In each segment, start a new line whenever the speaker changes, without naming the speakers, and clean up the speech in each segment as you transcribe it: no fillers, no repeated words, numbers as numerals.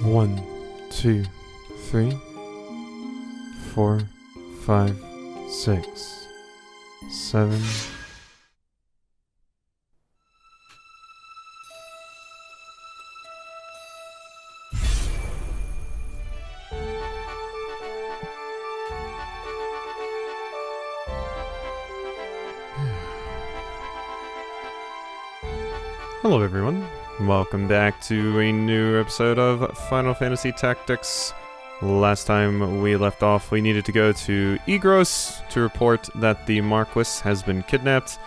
1, 2, 3, 4, 5, 6, 7. Hello everyone, welcome back to a new episode of Final Fantasy Tactics. Last time we left off, we needed to go to Igros to report that the Marquis has been kidnapped.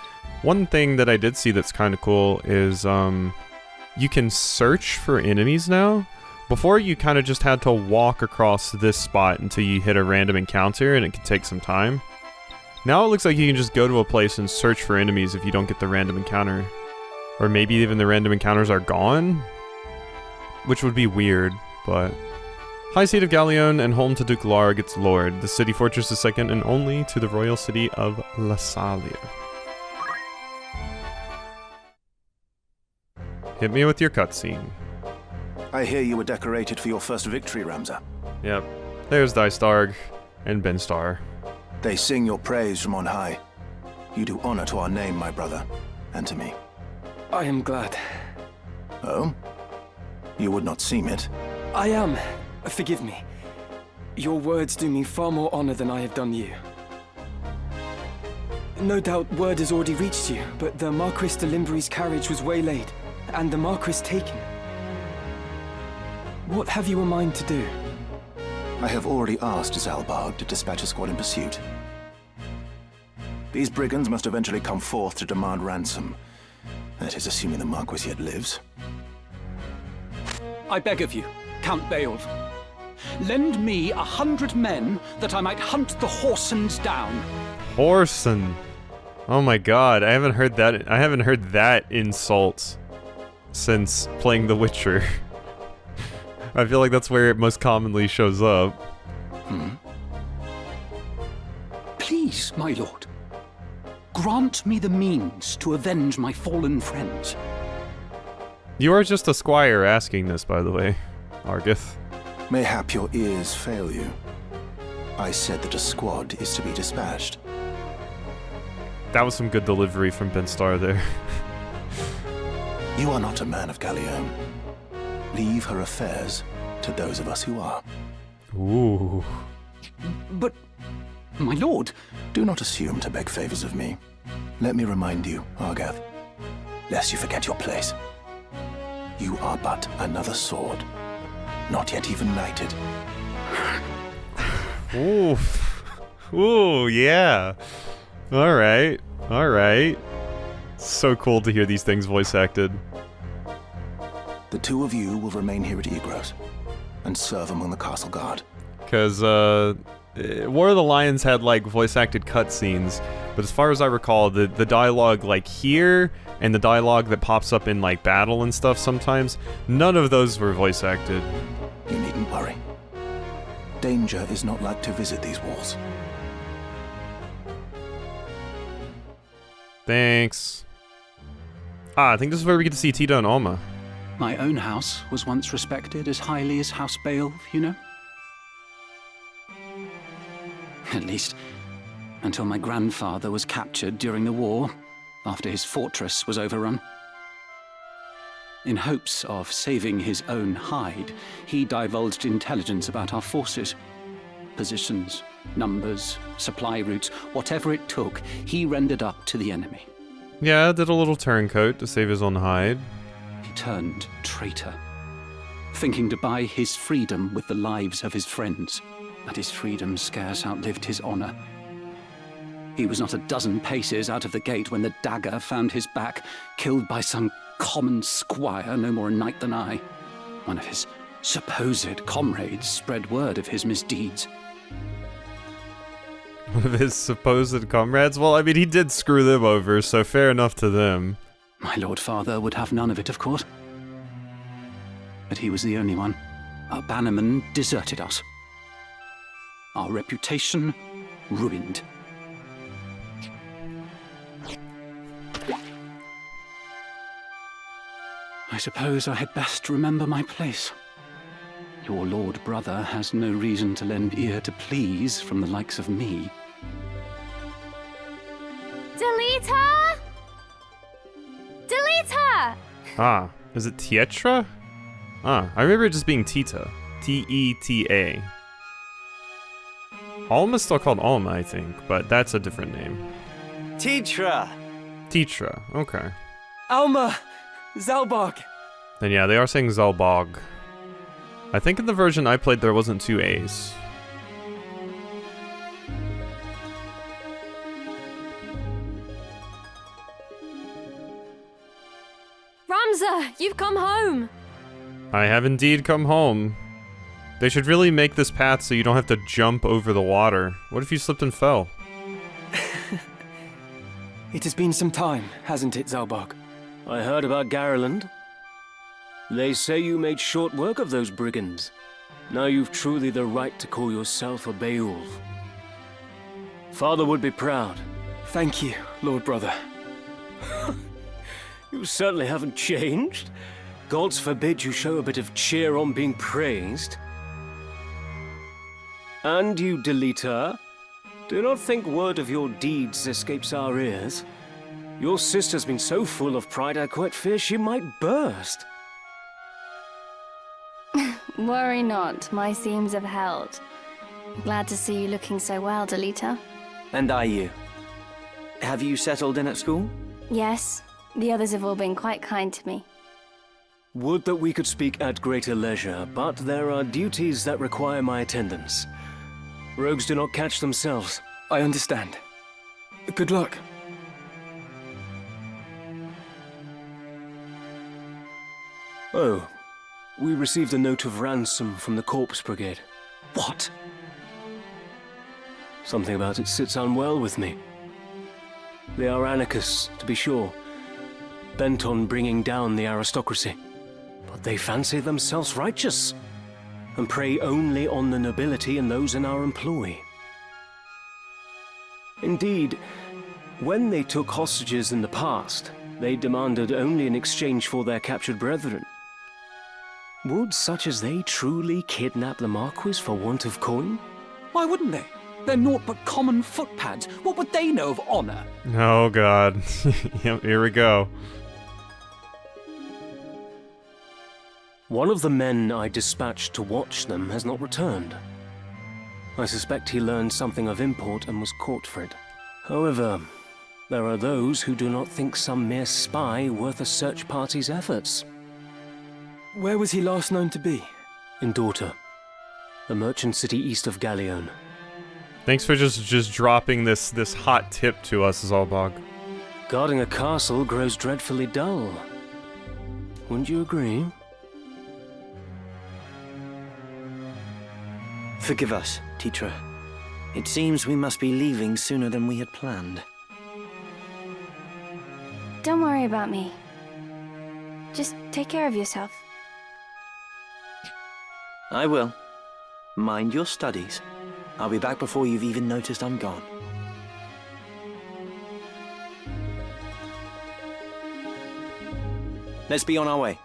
One thing that I did see that's kind of cool is you can search for enemies now. Before, you kind of just had to walk across this spot until you hit a random encounter, and it could take some time. Now it looks like you can just go to a place and search for enemies if you don't get the random encounter. Or maybe even the random encounters are gone? Which would be weird, but... High Seat of Galleon and home to Duke Larg, its lord. The city fortress is second and only to the royal city of Lasalia. Hit me with your cutscene.
I hear you were decorated for your first victory, Ramza.
Yep. There's Dystarg and Benstar.
They sing your praise from on high. You do honor to our name, my brother, and to me.
I am glad.
Oh? You would not seem it.
I am. Forgive me. Your words do me far more honor than I have done you. No doubt word has already reached you, but the Marquis de Limbury's carriage was waylaid, and the Marquis taken. What have you in mind to do?
I have already asked Zalbarg to dispatch a squad in pursuit. These brigands must eventually come forth to demand ransom. That is, assuming the Marquis yet lives.
I beg of you, Count Beowulf. Lend me 100 men that I might hunt the Horsens down.
Horsen. Oh my god, I haven't heard that insult since playing The Witcher. I feel like that's where it most commonly shows up.
Please, my lord. Grant me the means to avenge my fallen friends.
You are just a squire asking this, by the way, Argith.
Mayhap your ears fail you. I said that a squad is to be dispatched.
That was some good delivery from Benstar there.
You are not a man of Galleon. Leave her affairs to those of us who are.
Ooh.
But, my lord...
Do not assume to beg favors of me. Let me remind you, Argath, lest you forget your place. You are but another sword, not yet even knighted.
Oof. Ooh, yeah. Alright, alright. So cool to hear these things voice acted.
The two of you will remain here at Igros and serve among the castle guard.
Because, War of the Lions had, like, voice-acted cutscenes, but as far as I recall, the dialogue, like, here, and the dialogue that pops up in, like, battle and stuff sometimes, none of those were voice-acted.
You needn't worry. Danger is not like to visit these walls.
Thanks. I think this is where we get to see Tietra and Alma.
My own house was once respected as highly as House Beowulf, you know? At least, until my grandfather was captured during the war, after his fortress was overrun. In hopes of saving his own hide, he divulged intelligence about our forces. Positions, numbers, supply routes, whatever it took, he rendered up to the enemy.
Yeah, did a little turncoat to save his own hide.
He turned traitor, thinking to buy his freedom with the lives of his friends. But his freedom scarce outlived his honor. He was not a dozen paces out of the gate when the dagger found his back, killed by some common squire, no more a knight than I. One of his supposed comrades spread word of his misdeeds.
One of his supposed comrades? Well, I mean, he did screw them over, so fair enough to them.
My lord father would have none of it, of course. But he was the only one. Our bannerman deserted us. Our reputation ruined. I suppose I had best remember my place. Your lord brother has no reason to lend ear to pleas from the likes of me.
Delita! Delita!
Ah, is it Tietra? Ah, I remember it just being Tita. T-E-T-A. Alma's still called Alma, I think, but that's a different name.
Tietra!
Tietra, okay.
Alma! Zalbog!
Then yeah, they are saying Zalbog. I think in the version I played there wasn't two A's.
Ramza, you've come home!
I have indeed come home. They should really make this path so you don't have to jump over the water. What if you slipped and fell?
It has been some time, hasn't it, Zalbog?
I heard about Garland. They say you made short work of those brigands. Now you've truly the right to call yourself a Beowulf. Father would be proud.
Thank you, Lord Brother.
You certainly haven't changed. Gods forbid you show a bit of cheer on being praised. And you, Delita, do not think word of your deeds escapes our ears. Your sister's been so full of pride I quite fear she might burst.
Worry not, my seams have held. Glad to see you looking so well, Delita.
And are you? Have you settled in at school?
Yes, the others have all been quite kind to me.
Would that we could speak at greater leisure, but there are duties that require my attendance. Rogues do not catch themselves.
I understand. Good luck.
Oh, we received a note of ransom from the Corpse Brigade.
What?
Something about it sits unwell with me. They are anarchists, to be sure, bent on bringing down the aristocracy. But they fancy themselves righteous, and prey only on the nobility and those in our employ. Indeed, when they took hostages in the past, they demanded only in exchange for their captured brethren. Would such as they truly kidnap the Marquis for want of coin?
Why wouldn't they? They're naught but common footpads. What would they know of honor?
Oh god. Yep, here we go.
One of the men I dispatched to watch them has not returned. I suspect he learned something of import and was caught for it. However, there are those who do not think some mere spy worth a search party's efforts.
Where was he last known to be?
In Daughter, a merchant city east of Galleon.
Thanks for just dropping this hot tip to us, Zalbog.
Guarding a castle grows dreadfully dull. Wouldn't you agree?
Forgive us, Tietra. It seems we must be leaving sooner than we had planned.
Don't worry about me. Just take care of yourself.
I will. Mind your studies. I'll be back before you've even noticed I'm gone. Let's be on our way.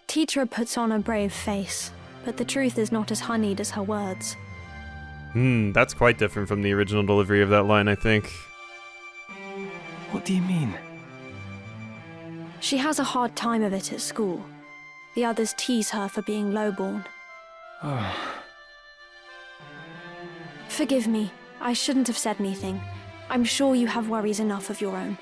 Tietra puts on a brave face, but the truth is not as honeyed as her words.
That's quite different from the original delivery of that line, I think.
What do you mean?
She has a hard time of it at school. The others tease her for being lowborn.
Oh.
Forgive me, I shouldn't have said anything. I'm sure you have worries enough of your own.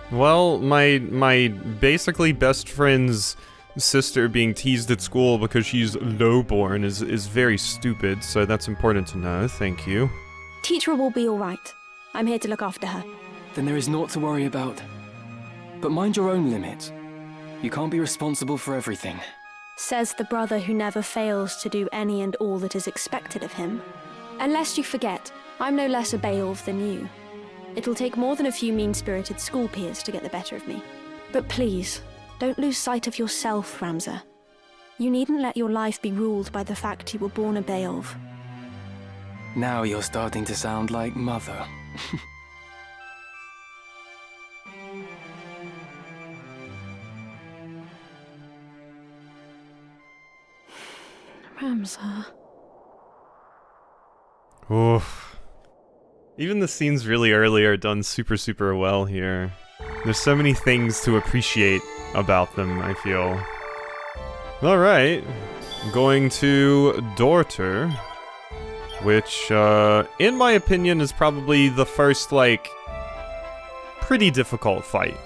Well, my basically best friend's sister being teased at school because she's lowborn is very stupid, so that's important to know, thank you.
Tietra will be alright. I'm here to look after her.
Then there is naught to worry about. But mind your own limits. You can't be responsible for everything.
Says the brother who never fails to do any and all that is expected of him. Unless you forget, I'm no less a Beowulf than you. It'll take more than a few mean-spirited school peers to get the better of me. But please, don't lose sight of yourself, Ramza. You needn't let your life be ruled by the fact you were born a Beowulf.
Now you're starting to sound like Mother.
Ramsar.
Oof. Even the scenes really early are done super, super well here. There's so many things to appreciate about them, I feel. Alright. Going to Dorter, which, in my opinion, is probably the first, like, pretty difficult fight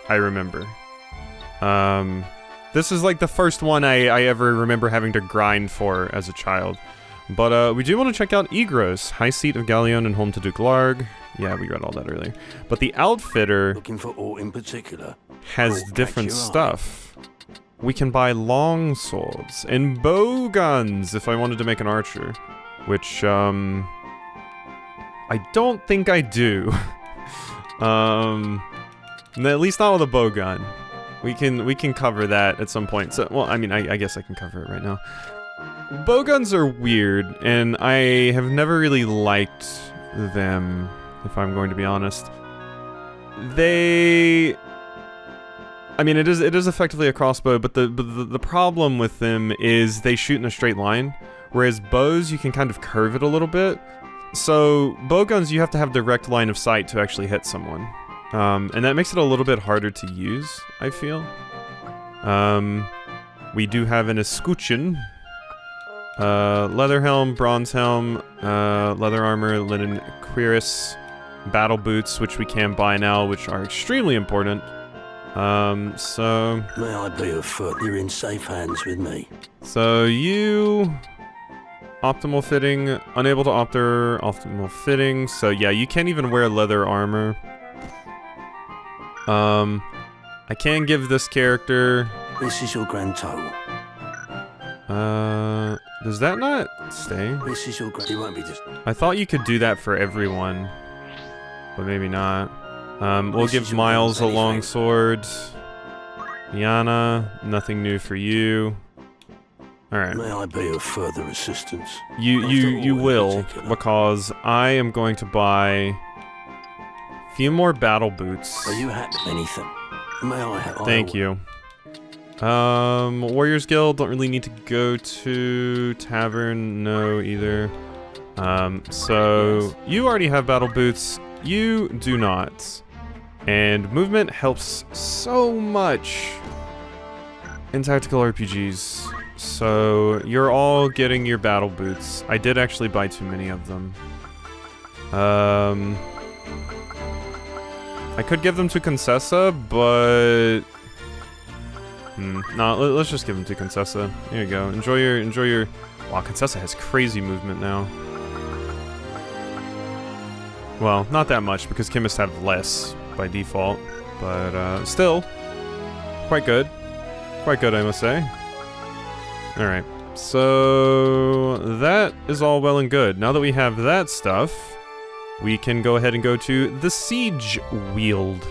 I remember. This is, like, the first one I ever remember having to grind for as a child. But, we do want to check out Igros, High Seat of Galleon and home to Duke Larg. Yeah, we read all that earlier. But the Outfitter
Looking for aught in particular?
has
Aught
different
catch your eye?
stuff. We can buy long swords and bow guns if I wanted to make an archer. Which, I don't think I do. At least not with a bow gun. We can cover that at some point. So, well, I mean, I guess I can cover it right now. Bow guns are weird, and I have never really liked them, if I'm going to be honest. I mean, it is effectively a crossbow, but the problem with them is they shoot in a straight line, whereas bows, you can kind of curve it a little bit. So, bow guns, you have to have direct line of sight to actually hit someone. And that makes it a little bit harder to use, I feel. We do have an escutcheon. Leather helm, bronze helm, leather armor, linen cuirass, battle boots, which we can buy now, which are extremely important. So...
May I be of foot? You're in safe hands with me.
So you... Optimal fitting, unable to alter optimal fitting, so yeah, you can't even wear leather armor. I can give this character...
This is your grand total.
Does that not stay?
This is your grand... You won't be just...
I thought you could do that for everyone, but maybe not. We'll give Miles a longsword. Yana, nothing new for you. Alright.
May I be of further assistance?
You will, because I am going to buy a few more battle boots.
Are you happy? Anything? May I have...
Thank you. Warriors Guild, don't really need to go to Tavern, no either. So you already have battle boots, you do not. And movement helps so much in tactical RPGs. So you're all getting your battle boots. I did actually buy too many of them. I could give them to Concessa, but... No, let's just give them to Concessa. There you go. Enjoy your... Wow, Concessa has crazy movement now. Well, not that much, because chemists have less by default. But, still, quite good. Quite good, I must say. Alright, so that is all well and good. Now that we have that stuff, we can go ahead and go to the Siege Weald.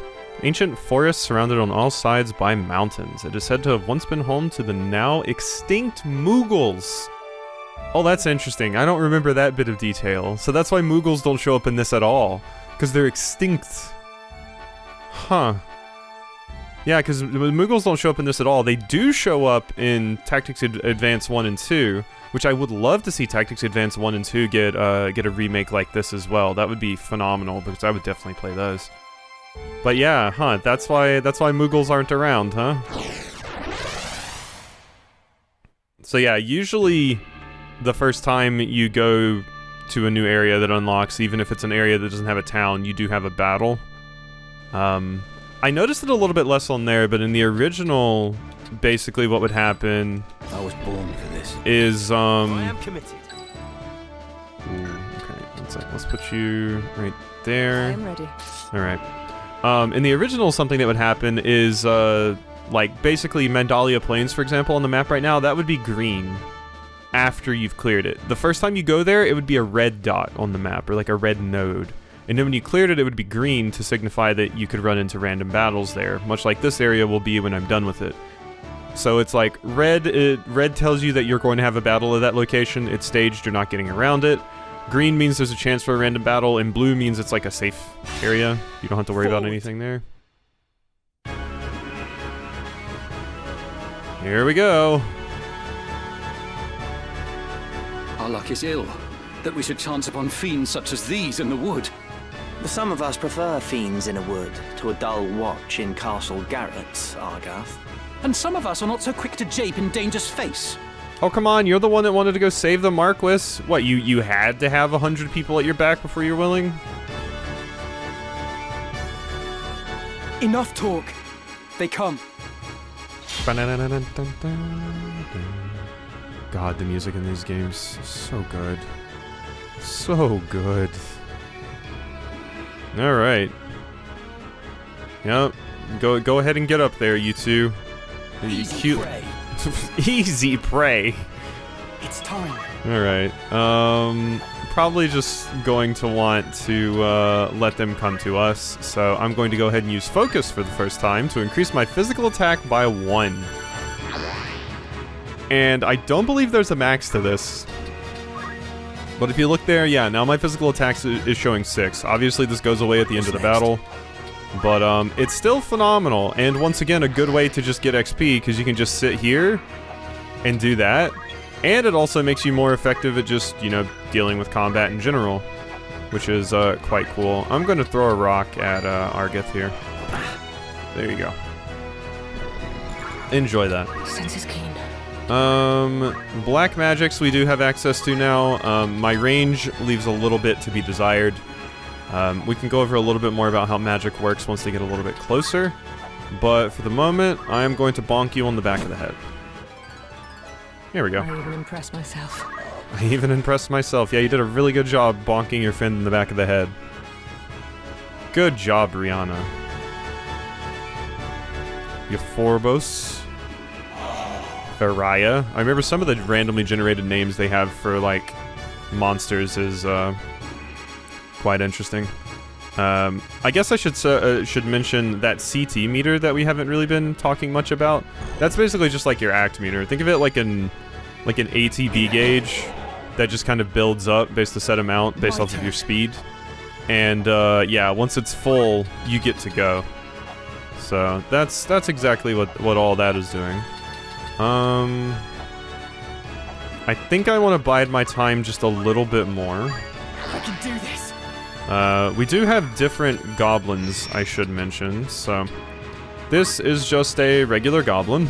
Ancient forest surrounded on all sides by mountains. It is said to have once been home to the now extinct Mughals. Oh, that's interesting. I don't remember that bit of detail. So that's why Mughals don't show up in this at all. Because they're extinct. Huh. Yeah, because the Mughals don't show up in this at all. They do show up in Tactics Advance 1 and 2, which I would love to see Tactics Advance 1 and 2 get a remake like this as well. That would be phenomenal, because I would definitely play those. But yeah, huh, that's why Mughals aren't around, huh? So yeah, usually the first time you go to a new area that unlocks, even if it's an area that doesn't have a town, you do have a battle. I noticed it a little bit less on there, but in the original, basically what would happen...
I was born for this.
...is,
I am committed.
Ooh, okay, one sec. Let's put you right there.
I am ready.
Alright. In the original, something that would happen is, like, basically Mandalia Plains, for example, on the map right now, that would be green after you've cleared it. The first time you go there, it would be a red dot on the map, or like a red node. And then when you cleared it, it would be green to signify that you could run into random battles there, much like this area will be when I'm done with it. So it's like, red tells you that you're going to have a battle at that location, it's staged, you're not getting around it. Green means there's a chance for a random battle, and blue means it's like a safe area. You don't have to worry about anything there. Here we go.
Our luck is ill, that we should chance upon fiends such as these in the wood.
Some of us prefer fiends in a wood to a dull watch in Castle Garrett's, Argath.
And some of us are not so quick to jape in danger's face.
Oh, come on, you're the one that wanted to go save the Marquis. What, you had to have 100 people at your back before you're willing?
Enough talk. They come.
God, the music in these games is so good. So good. Alright. Yep. Go ahead and get up there, you two.
Easy prey.
Easy prey.
It's time.
Alright. Probably just going to want to let them come to us. So I'm going to go ahead and use focus for the first time to increase my physical attack by 1. And I don't believe there's a max to this. But if you look there, yeah, now my physical attack is showing 6. Obviously this goes away at the end of the battle. But it's still phenomenal. And once again, a good way to just get XP, because you can just sit here and do that. And it also makes you more effective at just, you know, dealing with combat in general, which is quite cool. I'm going to throw a rock at Argath here. There you go. Enjoy that.
Senses keen.
Black magics we do have access to now. My range leaves a little bit to be desired. We can go over a little bit more about how magic works once they get a little bit closer. But for the moment, I am going to bonk you on the back of the head. Here we go.
I even impressed myself.
I even impressed myself. Yeah, you did a really good job bonking your friend in the back of the head. Good job, Brianna. Euphorbos. Faraya. I remember some of the randomly generated names they have for, like, monsters is, quite interesting. I guess I should mention that CT meter that we haven't really been talking much about. That's basically just like your act meter. Think of it like an ATB gauge that just kind of builds up based a set amount based off of your speed. And yeah, once it's full, you get to go. So that's exactly what all that is doing. I think I want to bide my time just a little bit more.
I can do this.
We do have different goblins, I should mention. So this is just a regular goblin.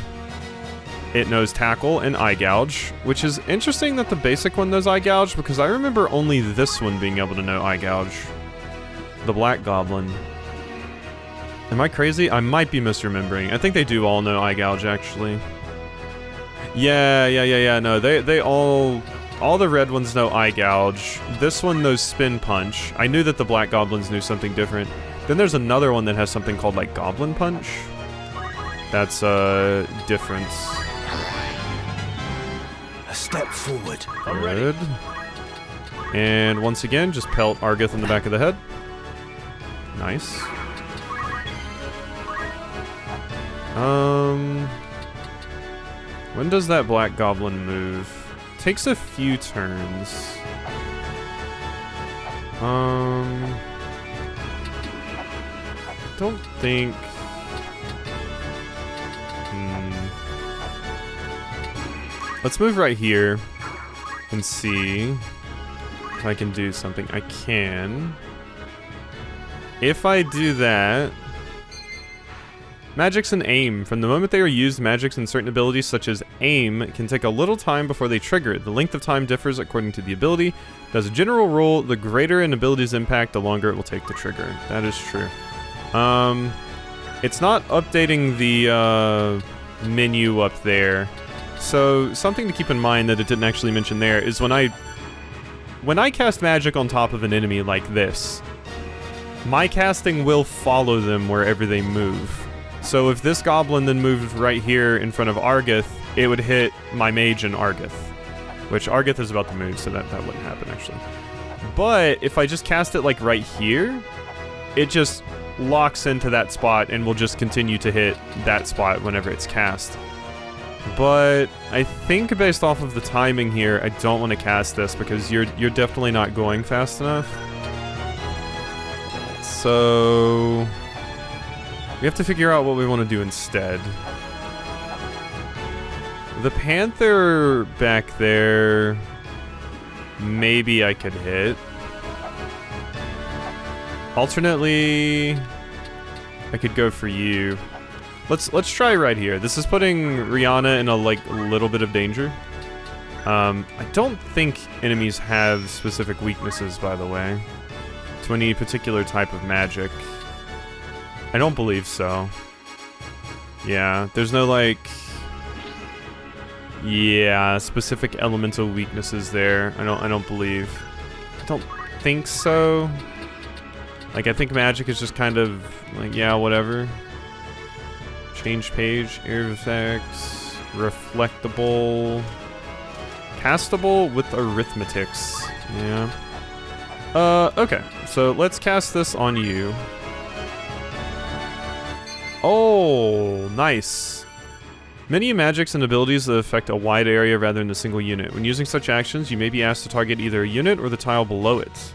It knows tackle and eye gouge, which is interesting that the basic one knows eye gouge, because I remember only this one being able to know eye gouge. The black goblin. Am I crazy? I might be misremembering. I think they do all know eye gouge, actually. Yeah. No, they all the red ones know eye gouge. This one knows spin punch. I knew that the black goblins knew something different. Then there's another one that has something called, like, goblin punch. That's different.
A step forward.
Good. And once again, just pelt Argath in the back of the head. Nice. When does that black goblin move? Takes a few turns. Don't think... Let's move right here and see if I can do something. I can. If I do that... Magics and aim. From the moment they are used, magics and certain abilities such as aim can take a little time before they trigger. The length of time differs according to the ability. As a general rule, the greater an ability's impact, the longer it will take to trigger. That is true. It's not updating the menu up there. So something to keep in mind that it didn't actually mention there is when I cast magic on top of an enemy like this, my casting will follow them wherever they move. So if this goblin then moved right here in front of Argath, it would hit my mage and Argath. Which Argath is about to move, so that wouldn't happen, actually. But if I just cast it, like, right here, it just locks into that spot and will just continue to hit that spot whenever it's cast. But I think based off of the timing here, I don't want to cast this because you're definitely not going fast enough. So... we have to figure out what we want to do instead. The panther back there... maybe I could hit. Alternately, I could go for you. Let's try right here. This is putting Rihanna in a little bit of danger. I don't think enemies have specific weaknesses, by the way, to any particular type of magic. I don't believe so. Yeah, there's no specific elemental weaknesses there. I don't believe. I don't think so. I think magic is just kind of yeah, whatever. Change page, area of effects, reflectable, castable with arithmetics. Yeah. Okay. So let's cast this on you. Oh, nice. Many magics and abilities that affect a wide area rather than a single unit. When using such actions, you may be asked to target either a unit or the tile below it.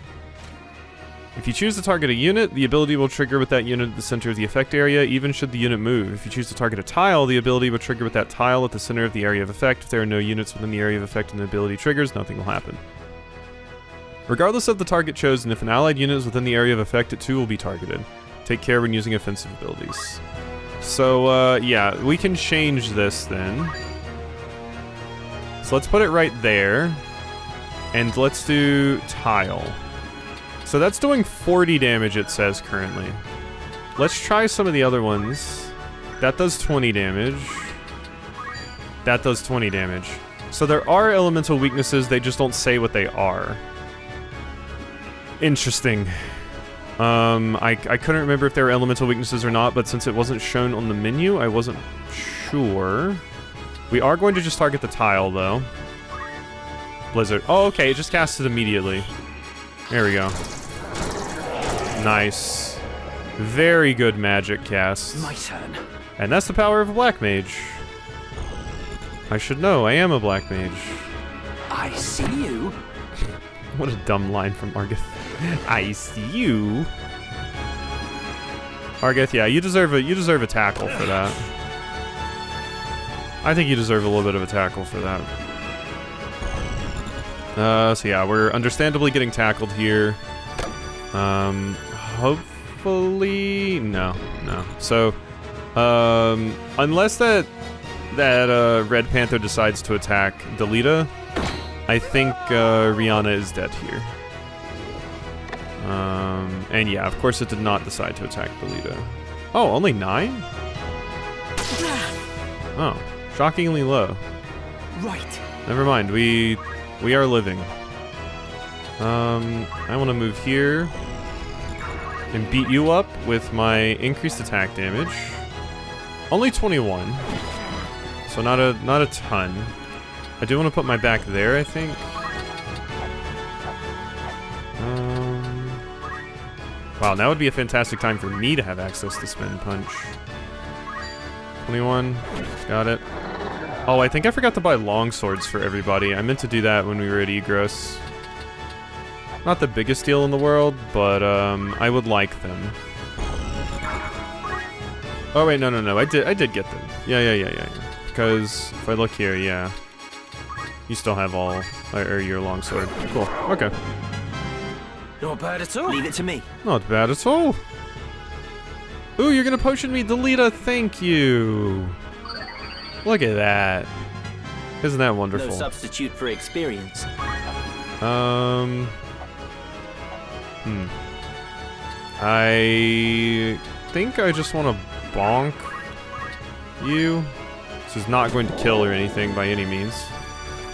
If you choose to target a unit, the ability will trigger with that unit at the center of the effect area, even should the unit move. If you choose to target a tile, the ability will trigger with that tile at the center of the area of effect. If there are no units within the area of effect and the ability triggers, nothing will happen. Regardless of the target chosen, if an allied unit is within the area of effect, it too will be targeted. Take care when using offensive abilities. So, yeah, we can change this then. So let's put it right there. And let's do tile. So that's doing 40 damage, it says currently. Let's try some of the other ones. That does 20 damage. That does 20 damage. So there are elemental weaknesses, they just don't say what they are. Interesting. I couldn't remember if there were elemental weaknesses or not, but since it wasn't shown on the menu, I wasn't sure. We are going to just target the tile, though. Blizzard. Oh, okay, it just cast it immediately. There we go. Nice. Very good magic cast.
My turn.
And that's the power of a black mage. I should know, I am a black mage.
I see you.
What a dumb line from Argith. I see you. Argith, yeah, you deserve a tackle for that. I think you deserve a little bit of a tackle for that. So yeah, we're understandably getting tackled here. Hopefully, no. So, unless that Red Panther decides to attack Delita, I think Rihanna is dead here. And yeah, of course it did not decide to attack Delita. Oh, only 9? Oh, shockingly low.
Right.
Never mind, we are living. I want to move here and beat you up with my increased attack damage. Only 21, so not a ton. I do want to put my back there, I think. Wow, now would be a fantastic time for me to have access to Spin Punch. 21, got it. Oh, I think I forgot to buy long swords for everybody. I meant to do that when we were at Egros. Not the biggest deal in the world, but I would like them. Oh wait, no. I did get them. Yeah. Because if I look here, yeah, you still have all or your long sword. Cool. Okay.
Not bad at all. Leave it to me.
Not bad at all. Ooh, you're gonna potion me, Delita. Thank you. Look at that. Isn't that wonderful?
No substitute for experience.
I think I just want to bonk you. This is not going to kill or anything by any means.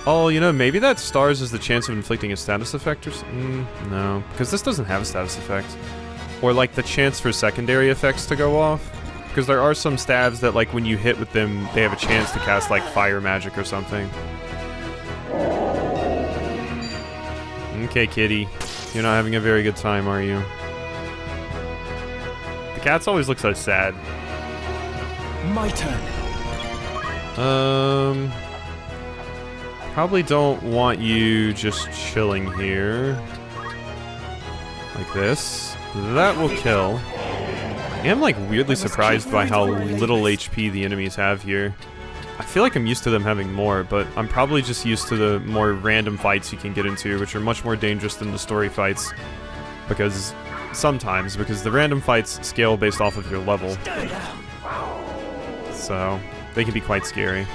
Oh, you know, maybe that stars is the chance of inflicting a status effect or something. No, because this doesn't have a status effect. Or like the chance for secondary effects to go off. Because there are some stabs that like when you hit with them, they have a chance to cast like fire magic or something. Okay, kitty. You're not having a very good time, are you? The cats always look so sad.
My turn.
Probably don't want you just chilling here. Like this. That will kill. I am like weirdly surprised by how little HP the enemies have here. I feel like I'm used to them having more, but I'm probably just used to the more random fights you can get into, which are much more dangerous than the story fights, because the random fights scale based off of your level. So, they can be quite scary.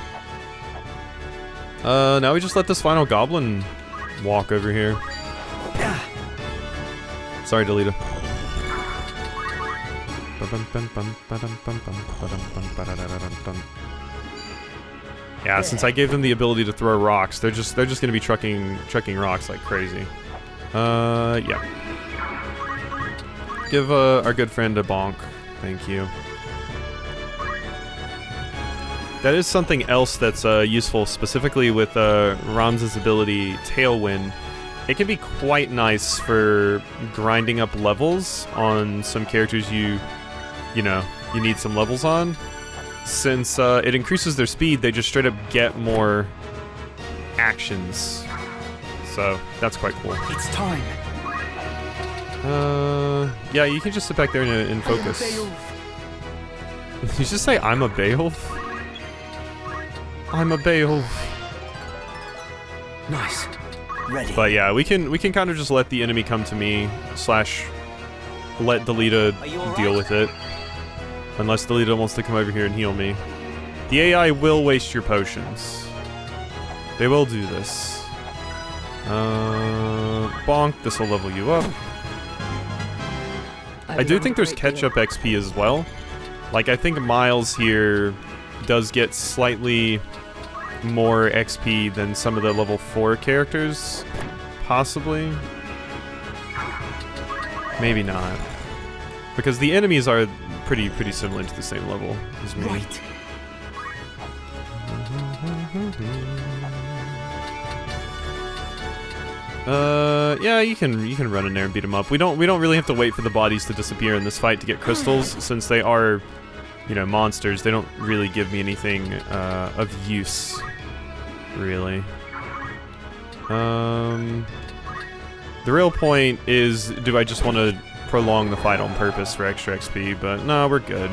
Now we just let this final goblin walk over here. Sorry, Delita. Yeah, since I gave them the ability to throw rocks, they're just gonna be trucking rocks like crazy. Yeah. Give our good friend a bonk. Thank you. That is something else that's useful, specifically with Ramza's ability, Tailwind. It can be quite nice for grinding up levels on some characters you need some levels on. Since it increases their speed, they just straight up get more actions. So, that's quite cool.
It's time.
Yeah, you can just sit back there and focus. Did you just say, I'm a Beowulf? I'm a Beowulf.
Nice.
Ready.
But yeah, we can kind of just let the enemy come to me, / let Delita deal with it. Unless Delita wants to come over here and heal me. The AI will waste your potions. They will do this. Bonk, this will level you up. I do think there's catch-up XP as well. Like, I think Miles here does get slightly more XP than some of the level 4 characters. Possibly. Maybe not. Because the enemies are pretty similar to the same level as me.
Right.
Yeah, you can run in there and beat them up. We don't really have to wait for the bodies to disappear in this fight to get crystals, since they are, monsters. They don't really give me anything of use, really. The real point is, do I just want to prolong the fight on purpose for extra XP? But no, we're good.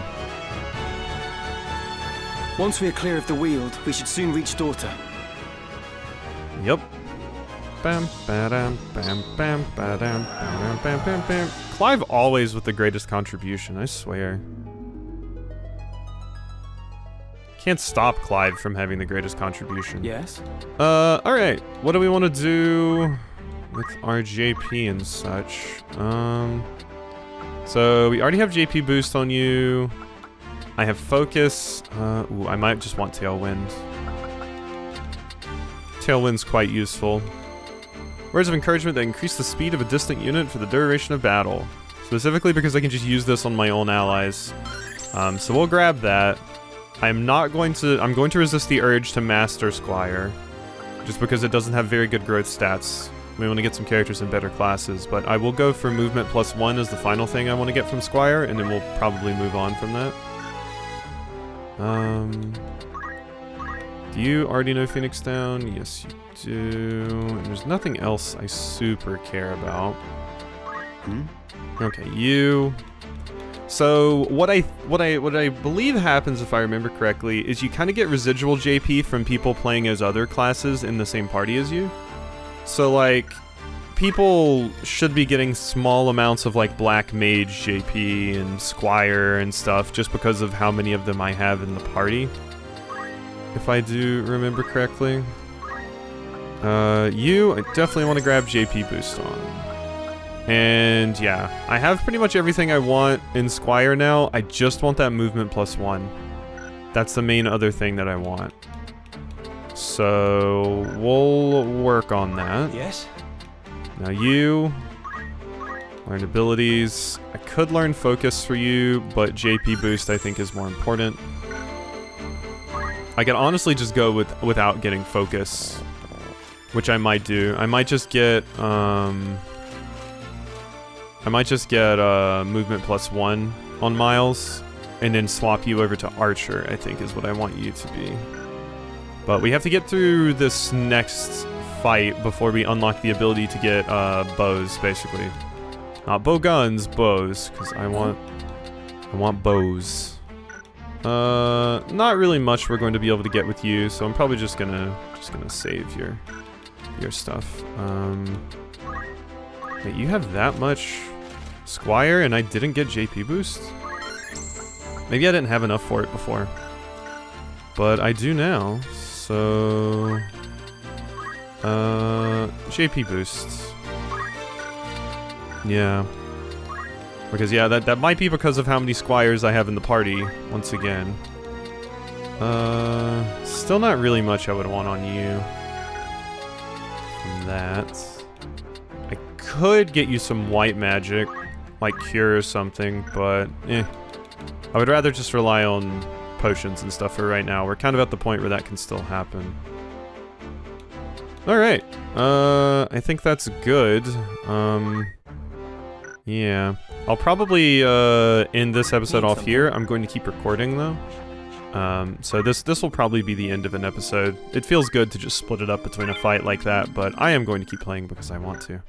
Once we are clear of the Weald, we should soon reach Daughter.
Yep. Bam, ba-dam, bam, bam, ba-dam, ba-dam, bam, bam, bam. Clive always with the greatest contribution, I swear. Can't stop Clive from having the greatest contribution.
Yes?
Alright. What do we want to do with our JP and such? So we already have JP boost on you. I have focus. Ooh, I might just want Tailwind. Tailwind's quite useful. Words of encouragement that increase the speed of a distant unit for the duration of battle. Specifically because I can just use this on my own allies. So we'll grab that. I'm going to resist the urge to master Squire. Just because it doesn't have very good growth stats. We want to get some characters in better classes, but I will go for movement +1 as the final thing I want to get from Squire, and then we'll probably move on from that. Do you already know Phoenix Down? Yes, you do. And there's nothing else I super care about. Okay, you. So what I believe happens, if I remember correctly, is you kind of get residual JP from people playing as other classes in the same party as you. So like, people should be getting small amounts of like Black Mage JP and Squire and stuff just because of how many of them I have in the party. If I do remember correctly. You, I definitely want to grab JP boost on. And yeah, I have pretty much everything I want in Squire now. I just want that movement +1. That's the main other thing that I want. So we'll work on that.
Yes?
Now you learn abilities. I could learn focus for you, but JP boost I think is more important. I could honestly just go without getting focus, which I might do. I might just get movement +1 on Miles, and then swap you over to Archer, I think is what I want you to be. But we have to get through this next fight before we unlock the ability to get bows, basically. Not bow guns, bows, because I want bows. Not really much we're going to be able to get with you, so I'm probably just gonna save your stuff. Wait, you have that much Squire and I didn't get JP boost? Maybe I didn't have enough for it before. But I do now, so... JP boosts. Yeah. Because, yeah, that might be because of how many Squires I have in the party, once again. Still not really much I would want on you. From that. I could get you some white magic, like Cure or something, but, eh. I would rather just rely on potions and stuff for right now. We're kind of at the point where that can still happen. Alright. I think that's good. Yeah. I'll probably end this episode off here. I'm going to keep recording though. So this will probably be the end of an episode. It feels good to just split it up between a fight like that, but I am going to keep playing because I want to.